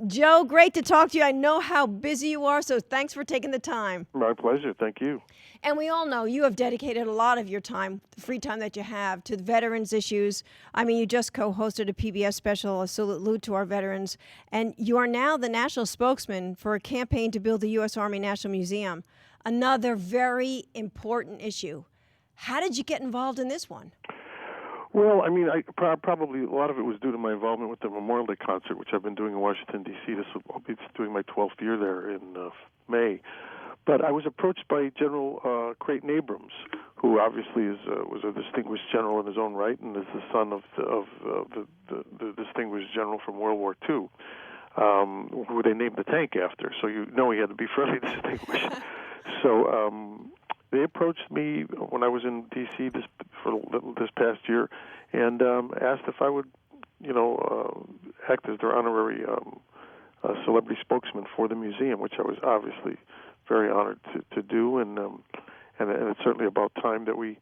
Joe, great to talk to you. I know how busy you are, so thanks for taking the time. My pleasure. Thank you. And we all know you have dedicated a lot of your time, the free time that you have, to the veterans issues. I mean, you just co-hosted a PBS special, a salute to our veterans, and you are now the national spokesman for a campaign to build the U.S. Army National Museum, another very important issue. How did you get involved in this one? Well, I mean, probably a lot of it was due to my involvement with the Memorial Day concert, which I've been doing in Washington, D.C. I'll be doing my 12th year there in May. But I was approached by General Creighton Abrams, who obviously was a distinguished general in his own right and is the son of the distinguished general from World War II, who they named the tank after. So you know he had to be fairly distinguished. So they approached me when I was in D.C. this past year and asked if I would, act as their honorary celebrity spokesman for the museum, which I was obviously very honored to do, and it's certainly about time that we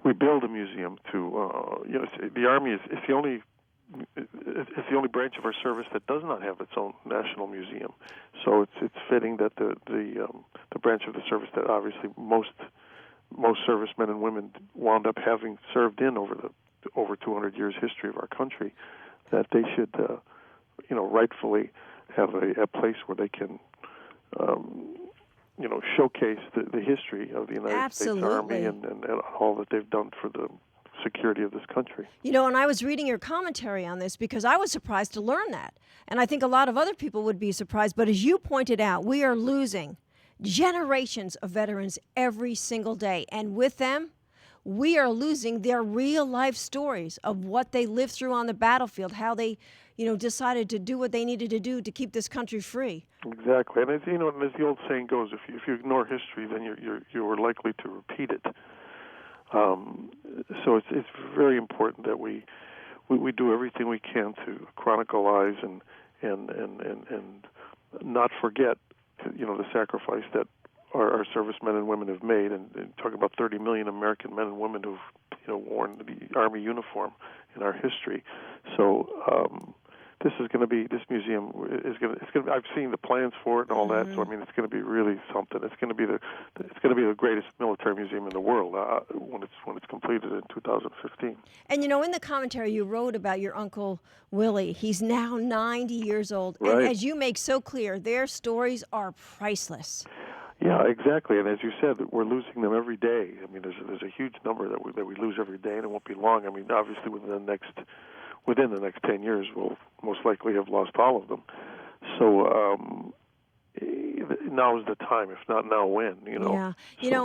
build a museum. The Army is the only branch of our service that does not have its own national museum. So it's fitting that the branch of the service that obviously most servicemen and women wound up having served in over 200 years history of our country, that they should rightfully have a place where they can showcase the history of the United Absolutely. States Army and all that they've done for the security of this country. And I was reading your commentary on this because I was surprised to learn that. And I think a lot of other people would be surprised. But as you pointed out, we are losing generations of veterans every single day. And with them, we are losing their real life stories of what they lived through on the battlefield, how they, decided to do what they needed to do to keep this country free. Exactly. And as the old saying goes, if you ignore history, then you're likely to repeat it. So it's very important that we do everything we can to chronicleize and not forget, the sacrifice that our servicemen and women have made, and talking about 30 million American men and women who've worn the Army uniform in our history. So this museum is going to. I've seen the plans for it and all that. So I mean, it's going to be really something. It's going to be the greatest military museum in the world when it's completed in 2015. And in the commentary you wrote about your Uncle Willie. He's now 90 years old, right. And as you make so clear, their stories are priceless. Yeah, exactly. And as you said, we're losing them every day. I mean, there's a huge number that we lose every day, and it won't be long. I mean, obviously within the next 10 years, we'll most likely have lost all of them. So now is the time. If not now, when? Yeah.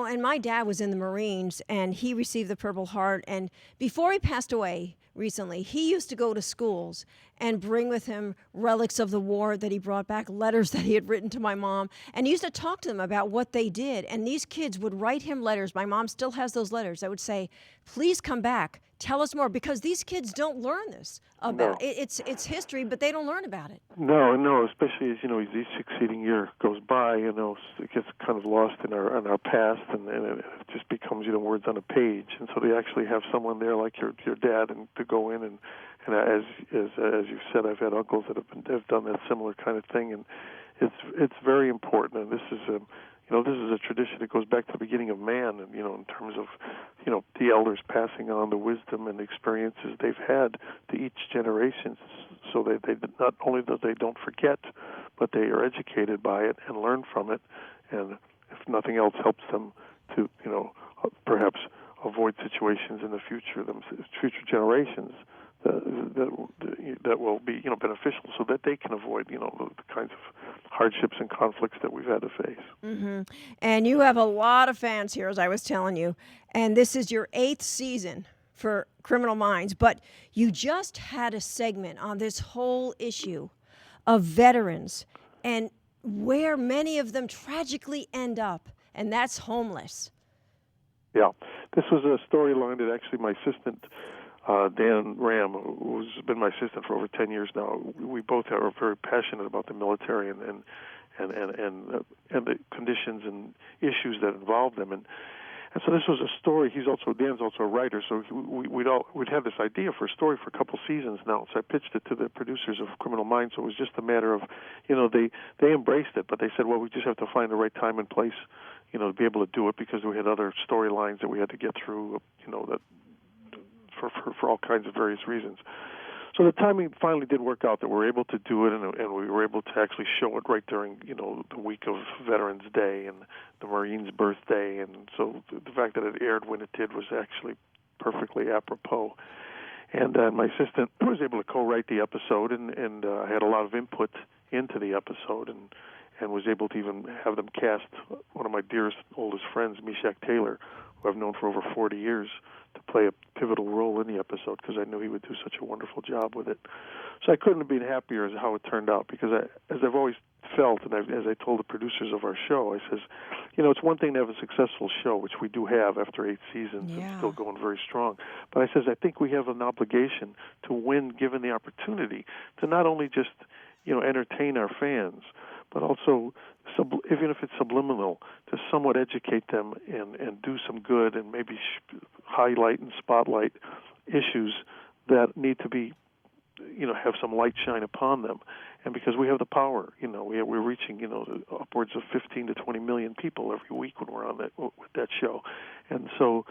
And my dad was in the Marines, and he received the Purple Heart. And before he passed away recently, he used to go to schools and bring with him relics of the war that he brought back, letters that he had written to my mom. And he used to talk to them about what they did. And these kids would write him letters. My mom still has those letters that would say, please come back. Tell us more, because these kids don't learn this about it's history, but they don't learn about it. No, especially as each succeeding year goes by, it gets kind of lost in our past, and it just becomes words on a page. And so they actually have someone there like your dad, and to go in and as you said, I've had uncles that have done that similar kind of thing, and it's very important. And this is a tradition that goes back to the beginning of man, and in terms of the elders passing on the wisdom and experiences they've had to each generation, so that they not only that they don't forget, but they are educated by it and learn from it, and if nothing else, helps them to perhaps avoid situations in the future, future generations that will be beneficial, so that they can avoid the kinds of hardships and conflicts that we've had to face. Mm-hmm. And you have a lot of fans here, as I was telling you, and this is your 8th season for Criminal Minds, but you just had a segment on this whole issue of veterans and where many of them tragically end up, and that's homeless. Yeah, this was a storyline that actually my assistant Dan Ram, who's been my assistant for over 10 years now, we both are very passionate about the military and the conditions and issues that involve them. And so this was a story. Dan's also a writer, so we'd had this idea for a story for a couple seasons now. So I pitched it to the producers of Criminal Minds. So it was just a matter of, they embraced it, but they said, well, we just have to find the right time and place, to be able to do it, because we had other storylines that we had to get through, that for all kinds of various reasons. So the timing finally did work out that we were able to do it, and we were able to actually show it right during, the week of Veterans Day and the Marines' birthday. And so the fact that it aired when it did was actually perfectly apropos. And my assistant was able to co-write the episode, and I had a lot of input into the episode, and was able to even have them cast one of my dearest, oldest friends, Meshack Taylor, who I've known for over 40 years, to play a pivotal role in the episode, because I knew he would do such a wonderful job with it. So I couldn't have been happier as how it turned out, because as I've always felt, and as I told the producers of our show, I says, it's one thing to have a successful show, which we do have after 8 seasons and still going very strong. But I says, I think we have an obligation to win, given the opportunity, to not only just, entertain our fans, but also, even if it's subliminal, to somewhat educate them and do some good, and maybe highlight and spotlight issues that need to be, have some light shine upon them. And because we have the power, we're reaching, upwards of 15 to 20 million people every week when we're on with that show. And so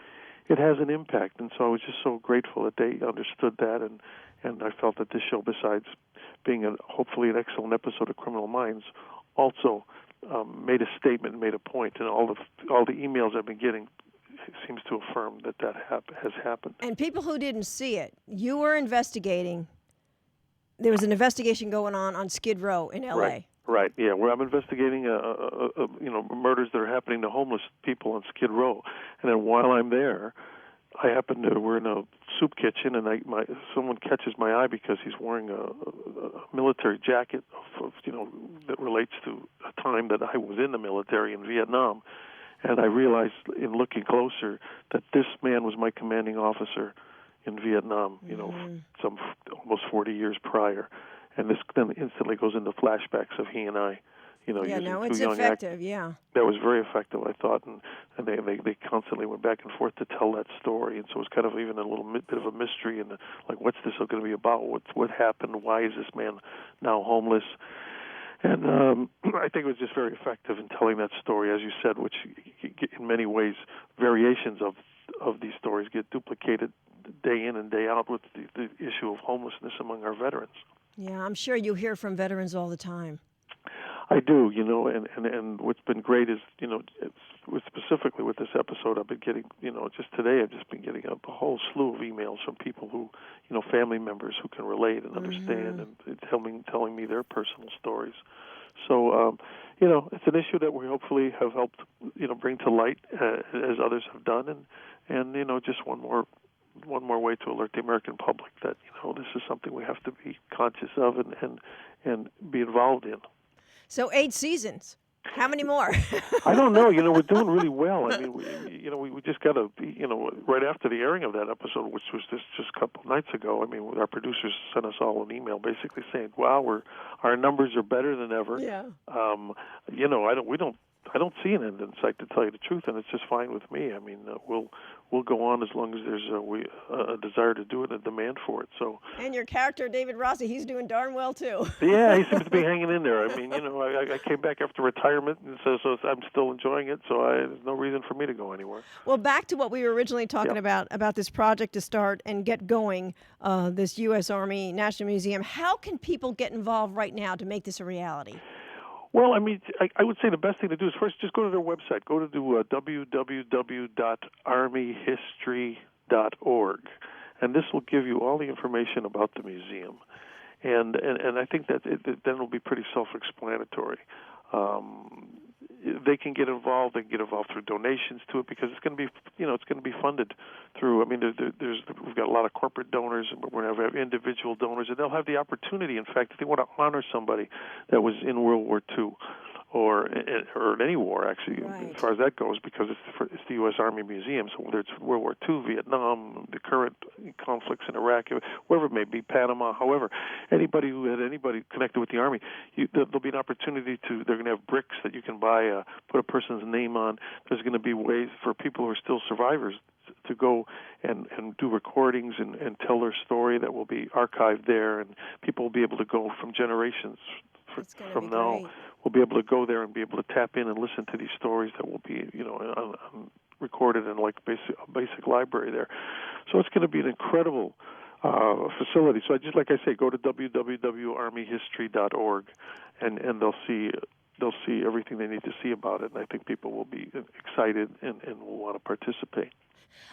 it has an impact. And so I was just so grateful that they understood that. And I felt that this show, besides being hopefully an excellent episode of Criminal Minds, also made a statement, made a point, and all the emails I've been getting seems to affirm that has happened. And people who didn't see it, you were investigating. There was an investigation going on Skid Row in L.A. Right. Yeah. Where I'm investigating, murders that are happening to homeless people on Skid Row, and then while I'm there, we're in a soup kitchen, and someone catches my eye because he's wearing a military jacket that relates to a time that I was in the military in Vietnam, and I realized in looking closer that this man was my commanding officer in Vietnam, some almost 40 years prior, and this then instantly goes into flashbacks of he and I. It's effective. That was very effective, I thought, and they constantly went back and forth to tell that story, and so it was kind of even a little bit of a mystery, and like, what's this going to be about? What happened? Why is this man now homeless? And I think it was just very effective in telling that story, as you said, which in many ways variations of these stories get duplicated day in and day out with the issue of homelessness among our veterans. Yeah, I'm sure you hear from veterans all the time. I do, and what's been great is, specifically with this episode, I've been getting, just today I've just been getting a whole slew of emails from people who, family members who can relate and understand, and telling me their personal stories. So, it's an issue that we hopefully have helped, bring to light as others have done, and just one more way to alert the American public that, this is something we have to be conscious of and be involved in. So 8 seasons. How many more? I don't know. We're doing really well. I mean, we just got right after the airing of that episode, which was just a couple of nights ago. I mean, our producers sent us all an email basically saying, "Wow, our numbers are better than ever." Yeah. I don't see an end in sight, to tell you the truth, and it's just fine with me. I mean, we'll go on as long as there's a desire to do it and a demand for it. So. And your character, David Rossi, he's doing darn well too. Yeah, he seems to be hanging in there. I mean, I came back after retirement, and so I'm still enjoying it. So there's no reason for me to go anywhere. Well, back to what we were originally talking about this project to start and get going, this U.S. Army National Museum. How can people get involved right now to make this a reality? Well, I mean, I would say the best thing to do is first just go to their website. Go to www.armyhistory.org, and this will give you all the information about the museum. And I think that then it'll be pretty self-explanatory. They can get involved. They can get involved through donations to it, because it's going to be, it's going to be funded through. I mean, we've got a lot of corporate donors, and we're going to have individual donors, and they'll have the opportunity. In fact, if they want to honor somebody that was in World War II, or in any war, actually, Right. as far as that goes, because it's the U.S. Army Museum. So whether it's World War II, Vietnam, the current conflicts in Iraq, wherever it may be, Panama, however, anybody who had anybody connected with the Army, there'll be an opportunity to. They're going to have bricks that you can buy, put a person's name on. There's going to be ways for people who are still survivors to go and do recordings and tell their story that will be archived there, and people will be able to go from generations from now. Great. We'll be able to go there and be able to tap in and listen to these stories that will be, recorded in like a basic library there. So it's going to be an incredible facility. So like I say, go to www.armyhistory.org, and they'll see everything they need to see about it. And I think people will be excited and will want to participate.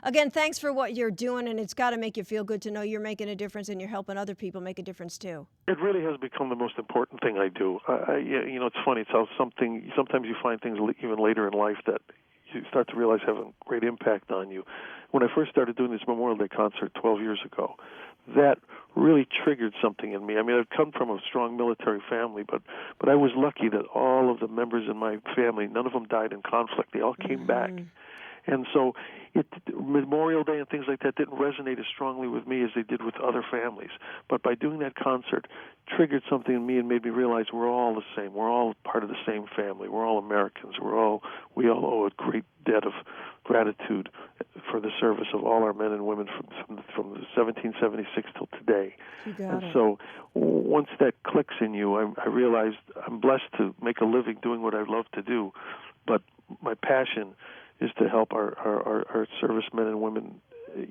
Again, thanks for what you're doing, and it's got to make you feel good to know you're making a difference and you're helping other people make a difference too. It really has become the most important thing I do. It's funny. It's how sometimes you find things even later in life that you start to realize have a great impact on you. When I first started doing this Memorial Day concert 12 years ago, that really triggered something in me. I mean, I've come from a strong military family, but I was lucky that all of the members in my family, none of them died in conflict. They all came back. And so Memorial Day and things like that didn't resonate as strongly with me as they did with other families. But by doing that concert, triggered something in me and made me realize we're all the same. We're all part of the same family. We're all Americans. We all owe a great debt of gratitude for the service of all our men and women from 1776 till today. So once that clicks in you, I realized I'm blessed to make a living doing what I love to do, but my passion is to help our servicemen and women,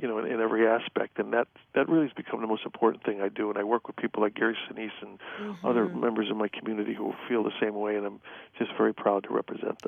in every aspect, and that really has become the most important thing I do. And I work with people like Gary Sinise and other members of my community who feel the same way, and I'm just very proud to represent them.